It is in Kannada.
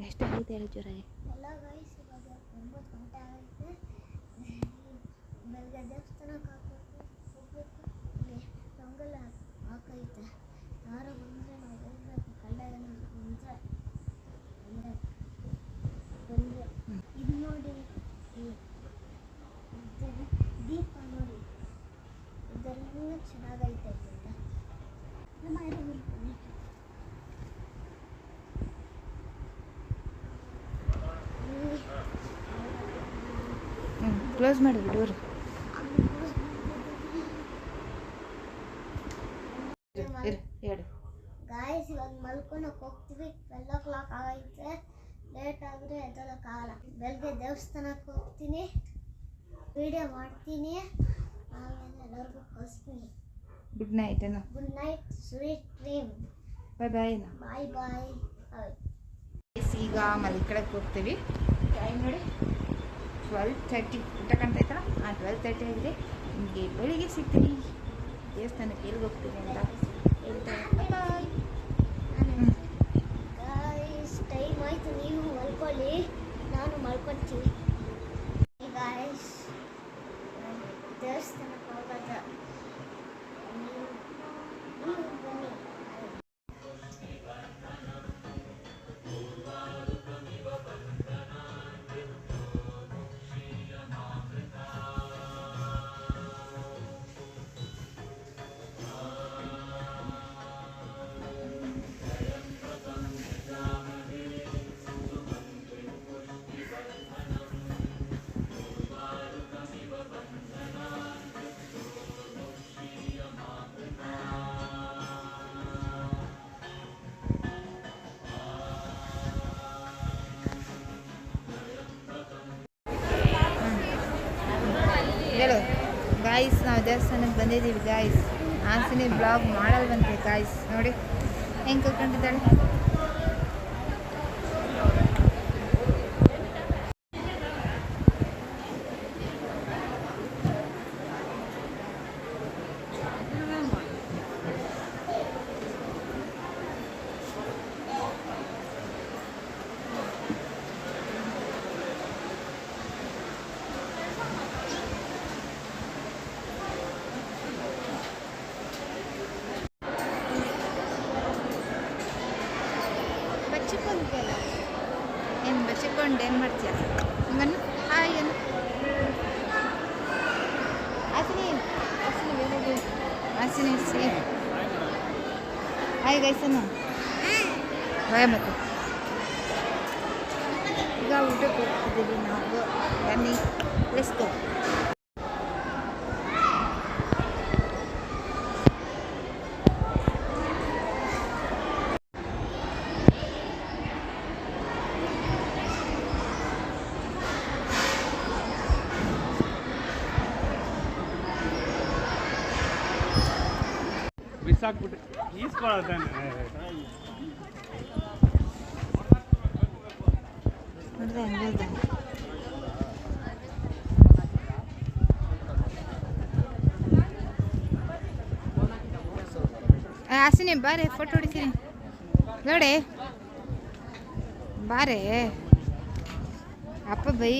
ಎಷ್ಟು ಆಗೈತೆ ಹೇಳಿ ಜೋರಾಗಿ. ಎಲ್ಲ ಗೈಸ್ ಇವಾಗ 9 ಗಂಟೆ ಆಗೈತೆ. ಬೆಳಗ್ಗೆ ದೇವಸ್ಥಾನಕ್ಕೆ ಹೋಗ್ಬೇಕು. ಇಲ್ಲಿ ರಂಗೋಲಿ ಹಾಕೈತೆ. ಯಾರು ಬಂದರೆ ನಾವು ಹೋಗ್ಬೇಕು. ಕಳ್ಳನ ಅಂದರೆ ಬಂದರೆ ಇದು ನೋಡಿ, ದೀಪ ನೋಡಿ, ಇದೆಲ್ಲ ಚೆನ್ನಾಗೈತೆ ಅಂತ ನಮ್ಮ ಕ್ಲೋಸ್ ಮಾಡಿ ಡೋರ್. ಹೇಳು ಗಾಯ್ಸ್, ಇವಾಗ ಮಲ್ಕೊಳಕ್ಕೆ ಹೋಗ್ತೀವಿ. 12 o'clock ಆಗೈತೆ. ಲೇಟ್ ಆದರೆ ಎದ್ದೋಳಕ್ಕಾಗಲ್ಲ. ಬೆಳಗ್ಗೆ ದೇವಸ್ಥಾನಕ್ಕೆ ಹೋಗ್ತೀನಿ, ವಿಡಿಯೋ ಮಾಡ್ತೀನಿ, ಆಮೇಲೆ ಎಲ್ಲರಿಗೂ ಕಳಿಸ್ತೀನಿ. ಗುಡ್ ನೈಟ್ ಅಣ್ಣ. Good night, sweet dream. Bye bye ಅಣ್ಣ. ಬಾಯ್ ಬಾಯ್. ಈಗ ಮಲ್ಕೊಳಕ್ಕೆ ಹೋಗ್ತೀವಿ. ಟೈಮ್ ನೋಡಿ 12:30. ಊಟ ಕಾಣ್ತೈತಲ್ಲ? 12:30 ಆಗಿದೆ. ನಿಮಗೆ ಬೆಳಿಗ್ಗೆ ಸಿಗ್ತೀನಿ. ದೇವಸ್ಥಾನಕ್ಕೆ ಎಲ್ಲಿಗೆ ಹೋಗ್ತೀನಿ ಅಂತ ಹೇಳ್ತಾರೆ. ಬಾಯ್. ಗಾಯ್ಸ್, ಟೈಮ್ ಆಯಿತು. ನೀವು ಮಲ್ಕೊಳ್ಳಿ, ನಾನು ಮಲ್ಕೊಳ್ತೀನಿ. ಗಾಯ್ಸ್, ದೇವಸ್ಥಾನಕ್ಕೆ ಹೋಗೋದು. ನೀವು ಬನ್ನಿ. ಹೇಳು ಗಾಯ್ಸ್, ನಾವು ದೇವಸ್ಥಾನಕ್ಕೆ ಬಂದಿದ್ದೀವಿ ಗಾಯ್ಸ್. ಹಾಸಿನಿ ಬ್ಲಾಗ್ ಮಾಡಲ್ ಬಂತೆ ಗಾಯ್ಸ್. ನೋಡಿ ಹೆಂಗೆ ಕರ್ಕೊಂಡಿದ್ದಾಳೆ. ಏನು ಬಚ್ಚಿಕೊಂಡು ಏನು ಮಾಡ್ತೀಯ? ಹಿಂಗನ್ನು ಹಾಯ್ ಅನ್ನು ಹಾಸಿನಿ ಹಾಸಿನಿ ಸಿ ಹಾಯ್ ಗೈಸನ್ನು ಹಾಯ್. ಮತ್ತು ಈಗ ಊಟಕ್ಕೆ ಹೋಗ್ತಿದ್ದೀವಿ ನಾವು. ಬನ್ನಿ, ಲೆಟ್ಸ್ ಗೋ. ಬಿಸಾಕ್ಬಿಟ್ಟು ಈಸ್ಕೊಳ್ತಾನೆ. ಹಾಸಿನಿ ಬಾರೆ, ಫೋಟೋ ಹೊಡಿತೀನಿ ನೋಡಿ. ಬಾರೆ, ಅಪ್ಪ ಬೈ